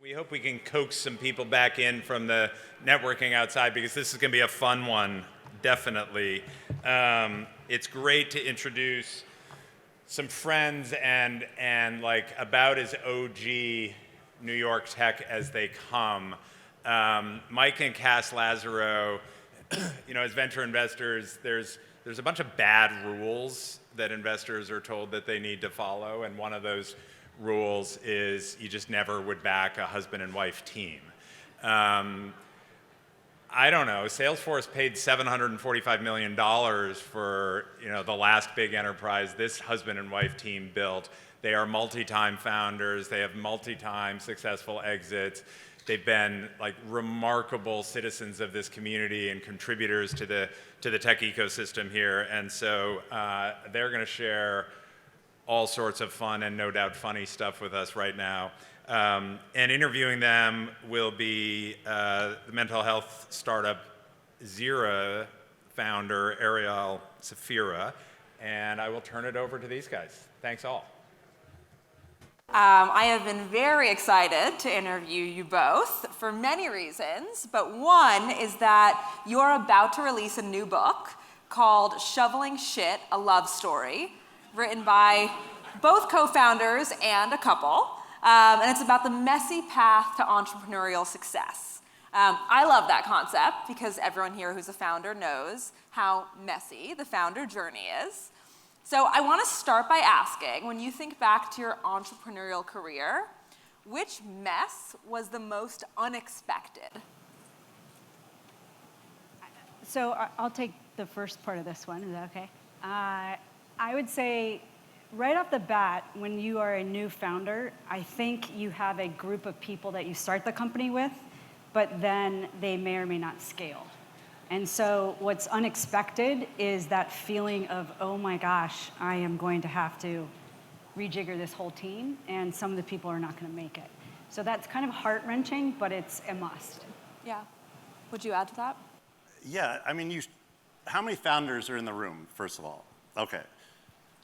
We hope we can coax some people back in from the networking outside because this is going to be a fun one, definitely. It's great to introduce some friends and like about as OG New York tech as they come. Mike and Kass Lazerow, as venture investors, there's a bunch of bad rules that investors are told that they need to follow, and one of those rules is you just never would back a husband and wife team. I don't know, Salesforce paid $745 million for the last big enterprise this husband and wife team built. They are multi-time founders, they have multi-time successful exits. They've been like remarkable citizens of this community and contributors to the tech ecosystem here. And so they're going to share all sorts of fun and no doubt funny stuff with us right now. And interviewing them will be the mental health startup Zira founder, Ariela, Safira. And I will turn it over to these guys. Thanks all. I have been very excited to interview you both for many reasons, but one is that you're about to release a new book called Shoveling Shit, A Love Story, written by both co-founders and a couple, and it's about the messy path to entrepreneurial success. I love that concept because everyone here who's a founder knows how messy the founder journey is. So I want to start by asking, when you think back to your entrepreneurial career, which mess was the most unexpected? So I'll take the first part of this one, is that okay? I would say right off the bat, when you are a new founder, I think you have a group of people that you start the company with, but then they may or may not scale. And so what's unexpected is that feeling of, oh my gosh, I am going to have to rejigger this whole team, and some of the people are not going to make it. So that's kind of heart-wrenching, but it's a must. Yeah. Would you add to that? Yeah, I mean, how many founders are in the room, first of all? Okay.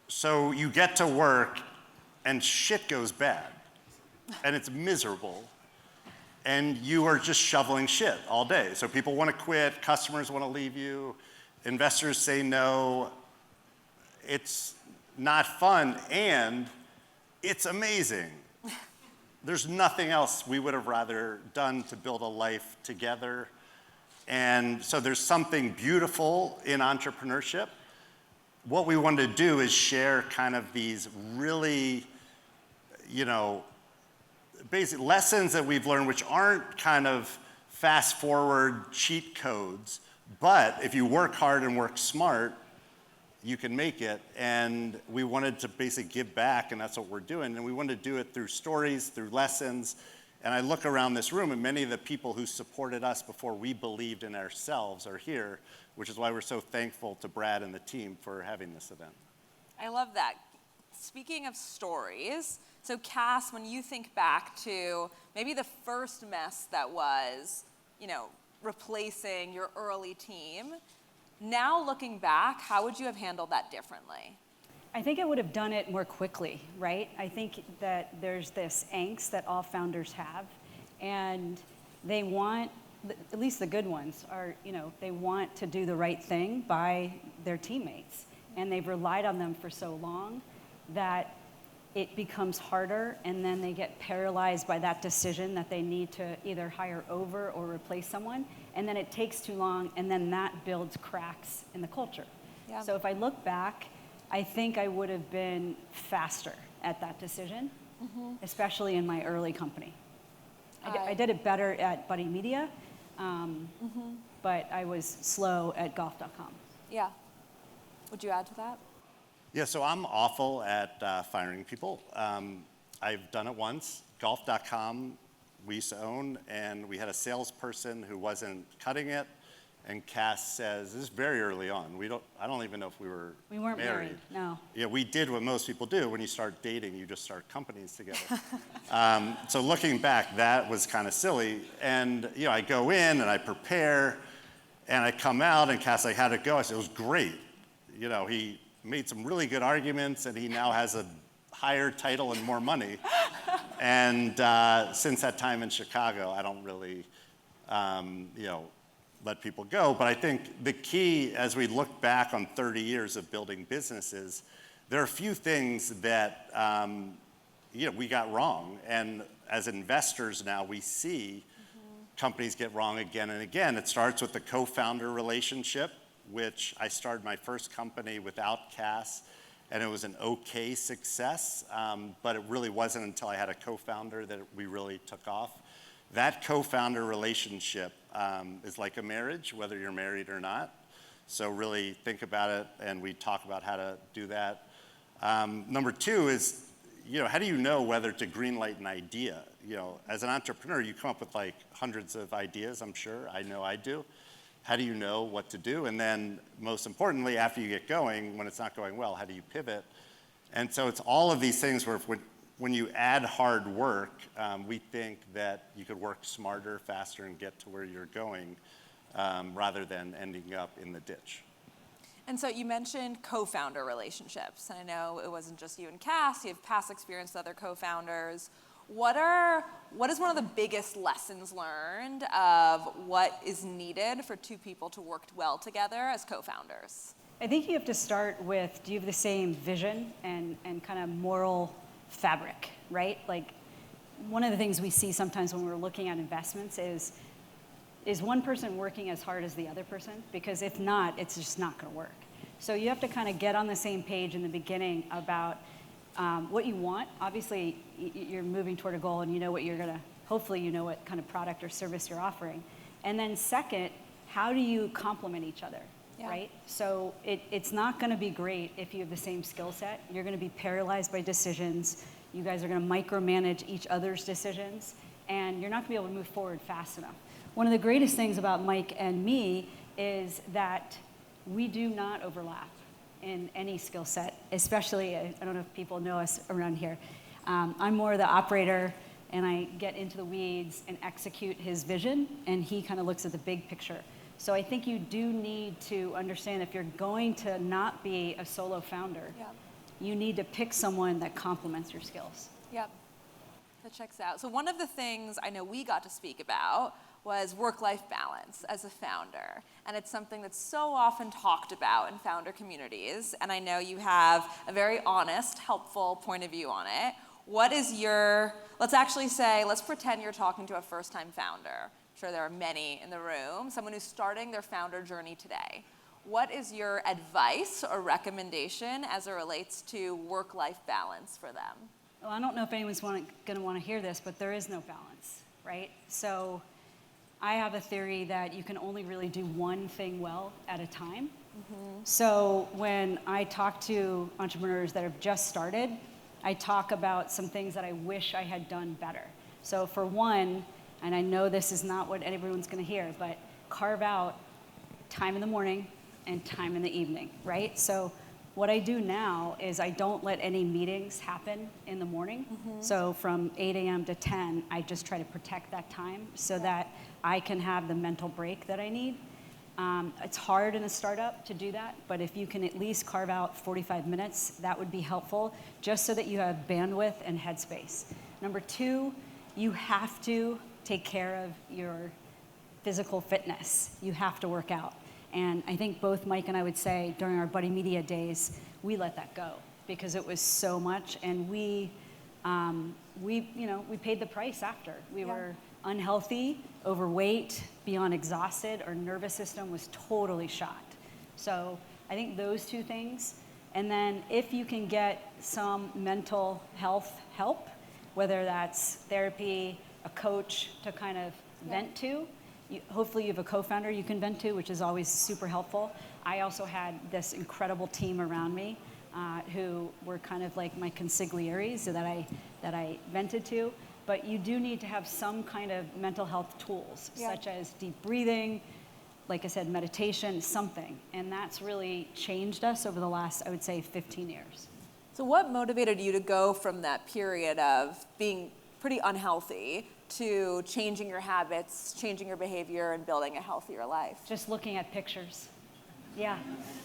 So you get to work, and shit goes bad, and it's miserable. And you are just shoveling shit all day. So people want to quit, customers want to leave you, investors say no. It's not fun, and it's amazing. There's nothing else we would have rather done to build a life together. And so there's something beautiful in entrepreneurship. What we wanted to do is share kind of these really, basic lessons that we've learned, which aren't kind of fast forward cheat codes, but if you work hard and work smart, you can make it. And we wanted to basically give back, and that's what we're doing. And we wanted to do it through stories, through lessons. And I look around this room, and many of the people who supported us before we believed in ourselves are here, which is why we're so thankful to Brad and the team for having this event. I love that. Speaking of stories, so Kass, when you think back to maybe the first mess that was, replacing your early team, now looking back, how would you have handled that differently? I think I would have done it more quickly, right? I think that there's this angst that all founders have, and they want, at least the good ones, are, they want to do the right thing by their teammates, and they've relied on them for so long that it becomes harder, and then they get paralyzed by that decision that they need to either hire over or replace someone, and then it takes too long, and then that builds cracks in the culture. Yeah. So if I look back, I think I would have been faster at that decision, especially in my early company. I did it better at Buddy Media, but I was slow at golf.com. Yeah. Would you add to that? Yeah, so I'm awful at firing people. I've done it once. Golf.com we used to own, and we had a salesperson who wasn't cutting it, and Kass says, this is very early on, I don't even know if we weren't married, no. Yeah, we did what most people do. When you start dating, you just start companies together. So looking back, that was kind of silly. And I go in and I prepare, and I come out, and Kass like, how'd it go? I said, it was great. He made some really good arguments, and he now has a higher title and more money. And since that time in Chicago, I don't really, let people go. But I think the key, as we look back on 30 years of building businesses, there are a few things that we got wrong. And as investors now, we see companies get wrong again and again. It starts with the co-founder relationship, which I started my first company without Kass, and it was an okay success, but it really wasn't until I had a co-founder that we really took off. That co-founder relationship is like a marriage, whether you're married or not. So really think about it, and we talk about how to do that. Number two is, how do you know whether to greenlight an idea? As an entrepreneur, you come up with like hundreds of ideas, I'm sure. I know I do. How do you know what to do? And then most importantly, after you get going, when it's not going well, how do you pivot? And so it's all of these things where when you add hard work, we think that you could work smarter, faster, and get to where you're going rather than ending up in the ditch. And so you mentioned co-founder relationships, and I know it wasn't just you and Kass, you have past experience with other co-founders. What is one of the biggest lessons learned of what is needed for two people to work well together as co-founders? I think you have to start with, do you have the same vision and kind of moral fabric, right? Like, one of the things we see sometimes when we're looking at investments is one person working as hard as the other person? Because if not, it's just not going to work. So you have to kind of get on the same page in the beginning about what you want. Obviously, you're moving toward a goal, and you know what you're going to, hopefully you know what kind of product or service you're offering. And then second, how do you complement each other, right? So it's not going to be great if you have the same skill set. You're going to be paralyzed by decisions. You guys are going to micromanage each other's decisions, and you're not going to be able to move forward fast enough. One of the greatest things about Mike and me is that we do not overlap in any skill set, especially, I don't know if people know us around here. I'm more the operator, and I get into the weeds and execute his vision, and he kind of looks at the big picture. So I think you do need to understand, if you're going to not be a solo founder, you need to pick someone that complements your skills. Yep, that checks out. So one of the things I know we got to speak about was work-life balance as a founder. And it's something that's so often talked about in founder communities. And I know you have a very honest, helpful point of view on it. What is let's pretend you're talking to a first-time founder. I'm sure there are many in the room, someone who's starting their founder journey today. What is your advice or recommendation as it relates to work-life balance for them? Well, I don't know if anyone's going to want to hear this, but there is no balance, right? So I have a theory that you can only really do one thing well at a time. So when I talk to entrepreneurs that have just started, I talk about some things that I wish I had done better. So for one, and I know this is not what everyone's going to hear, but carve out time in the morning and time in the evening, right? So what I do now is I don't let any meetings happen in the morning. So from 8 a.m. to 10, I just try to protect that time so that I can have the mental break that I need. It's hard in a startup to do that, but if you can at least carve out 45 minutes, that would be helpful, just so that you have bandwidth and headspace. Number two, you have to take care of your physical fitness. You have to work out. And I think both Mike and I would say during our Buddy Media days, we let that go because it was so much, and we paid the price after. We were unhealthy, overweight, beyond exhausted. Our nervous system was totally shot. So I think those two things. And then if you can get some mental health help, whether that's therapy, a coach to kind of vent to, hopefully you have a co-founder you can vent to, which is always super helpful. I also had this incredible team around me who were kind of like my consiglieres that I vented to. But you do need to have some kind of mental health tools, such as deep breathing, like I said, meditation, something. And that's really changed us over the last, I would say, 15 years. So what motivated you to go from that period of being pretty unhealthy to changing your habits, changing your behavior, and building a healthier life? Just looking at pictures. Yeah,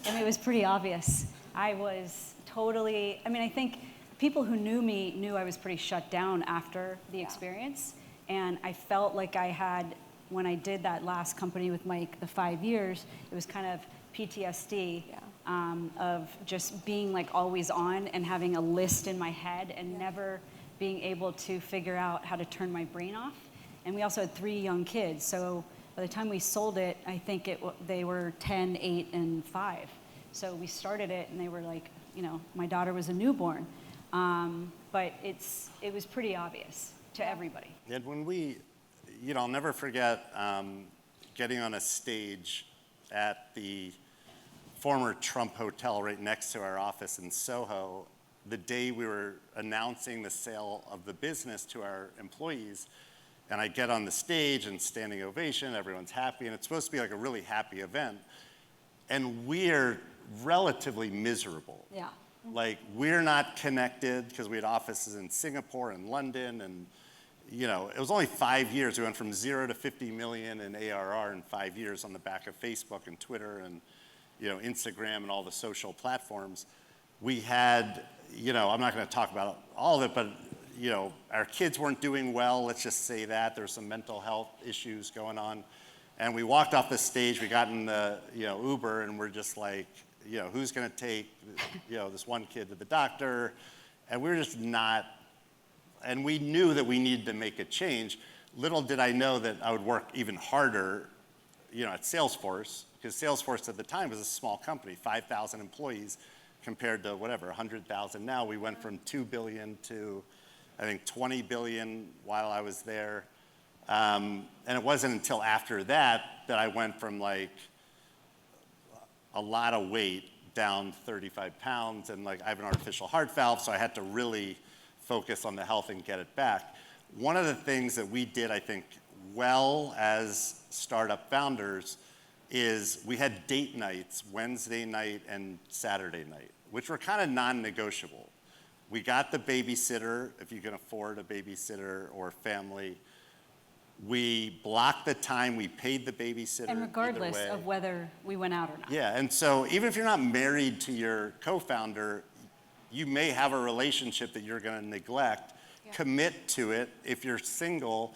I mean, it was pretty obvious. I was totally, I think people who knew me knew I was pretty shut down after the experience. And I felt like I had, when I did that last company with Mike, the 5 years, it was kind of PTSD of just being like always on and having a list in my head and never being able to figure out how to turn my brain off. And we also had 3 young kids. So by the time we sold it, I think they were 10, 8, and 5. So we started it and they were like, you know, my daughter was a newborn. But it was pretty obvious to everybody. And when we, you know, I'll never forget getting on a stage at the former Trump Hotel right next to our office in Soho, the day we were announcing the sale of the business to our employees. And I get on the stage and standing ovation, everyone's happy, and it's supposed to be like a really happy event. And we're relatively miserable. Yeah. Like, we're not connected because we had offices in Singapore and London, and you know, it was only 5 years. We went from 0 to 50 million in ARR in 5 years on the back of Facebook and Twitter and, you know, Instagram and all the social platforms. We had, you know, I'm not going to talk about all of it, but, you know, our kids weren't doing well. Let's just say that. There were some mental health issues going on. And we walked off the stage, we got in the, you know, Uber, and we're just like, you know, who's going to take, you know, this one kid to the doctor? And we were just not. And we knew that we needed to make a change. Little did I know that I would work even harder, you know, at Salesforce, because Salesforce at the time was a small company, 5,000 employees compared to whatever, 100,000 now. We went from 2 billion to, I think, 20 billion while I was there. And it wasn't until after that that I went from like a lot of weight down 35 pounds, and like I have an artificial heart valve, so I had to really focus on the health and get it back. One of the things that we did, I think, well as startup founders is we had date nights, Wednesday night and Saturday night, which were kind of non-negotiable. We got the babysitter, if you can afford a babysitter or family. We blocked the time, we paid the babysitter. And regardless of whether we went out or not. Yeah, and so even if you're not married to your co-founder, you may have a relationship that you're going to neglect. Yeah. Commit to it. If you're single,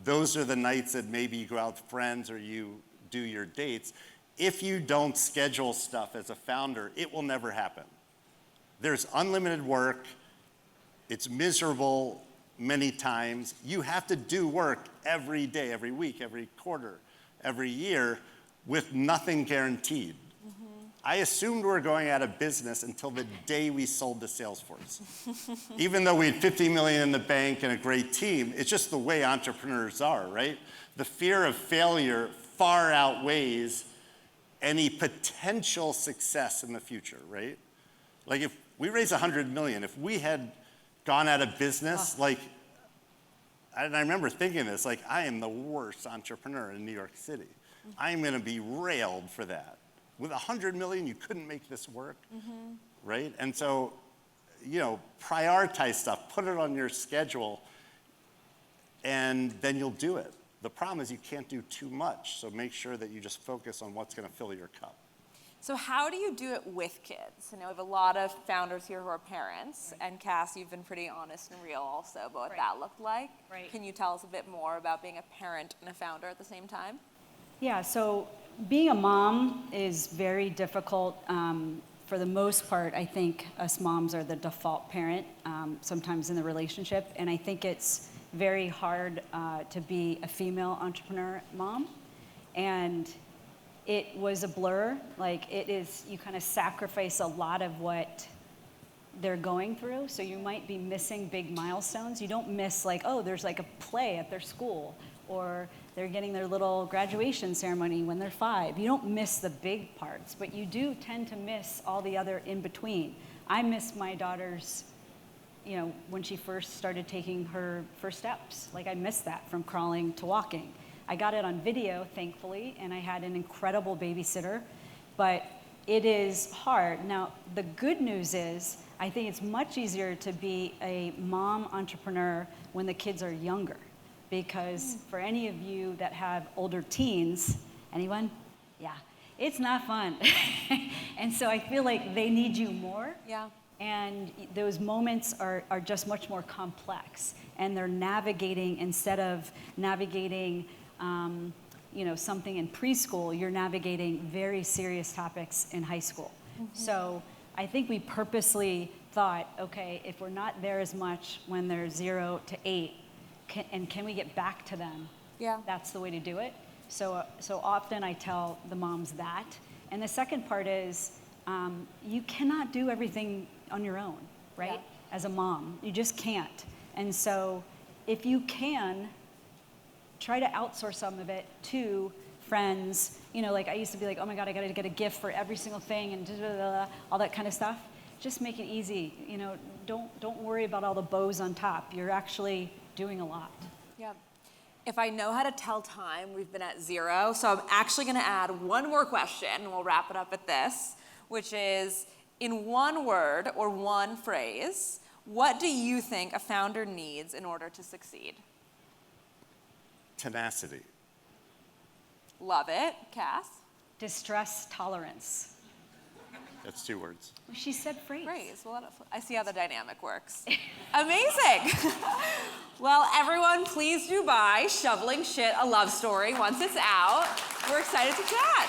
those are the nights that maybe you go out with friends or you do your dates. If you don't schedule stuff as a founder, it will never happen. There's unlimited work. It's miserable many times. You have to do work every day, every week, every quarter, every year with nothing guaranteed. I assumed we were going out of business until the day we sold to Salesforce. Even though we had 50 million in the bank and a great team, it's just the way entrepreneurs are, right? The fear of failure far outweighs any potential success in the future, right? Like if we raised 100 million, if we had gone out of business, like, and I remember thinking this, like, I am the worst entrepreneur in New York City. I'm gonna be railed for that. With 100 million, you couldn't make this work, right? And so, you know, prioritize stuff, put it on your schedule, and then you'll do it. The problem is you can't do too much, so make sure that you just focus on what's gonna fill your cup. So how do you do it with kids? I know we have a lot of founders here who are parents, and Kass, you've been pretty honest and real also about what that looked like. Right. Can you tell us a bit more about being a parent and a founder at the same time? Yeah, so being a mom is very difficult. For the most part, I think us moms are the default parent sometimes in the relationship, and I think it's very hard to be a female entrepreneur mom. And it was a blur. Like it is, you kind of sacrifice a lot of what they're going through. So you might be missing big milestones. You don't miss like, oh, there's like a play at their school, or they're getting their little graduation ceremony when they're 5. You don't miss the big parts, but you do tend to miss all the other in between. I miss my daughter's, you know, when she first started taking her first steps. Like I missed that from crawling to walking. I got it on video, thankfully, and I had an incredible babysitter, but it is hard. Now, the good news is, I think it's much easier to be a mom entrepreneur when the kids are younger. Because for any of you that have older teens, anyone? Yeah, it's not fun. And so I feel like they need you more. Yeah. And those moments are just much more complex. And they're navigating, instead of navigating something in preschool, you're navigating very serious topics in high school. So I think we purposely thought, okay, if we're not there as much when they're 0 to 8, can we get back to them? Yeah. That's the way to do it. So often I tell the moms that. And the second part is, you cannot do everything on your own, right? Yeah. As a mom, you just can't. And so if you can, try to outsource some of it to friends. Like I used to be like, oh my God, I gotta get a gift for every single thing and all that kind of stuff. Just make it easy. Don't worry about all the bows on top. You're actually doing a lot. Yeah. If I know how to tell time, we've been at 0. So I'm actually going to add one more question, and we'll wrap it up at this, which is, in one word or one phrase, what do you think a founder needs in order to succeed? Tenacity. Love it. Kass? Distress tolerance. That's 2 words. She said phrase. Phrase. Well, I see how the dynamic works. Amazing. Well, everyone, please do buy Shoveling Shit, A Love Story once it's out. We're excited to chat.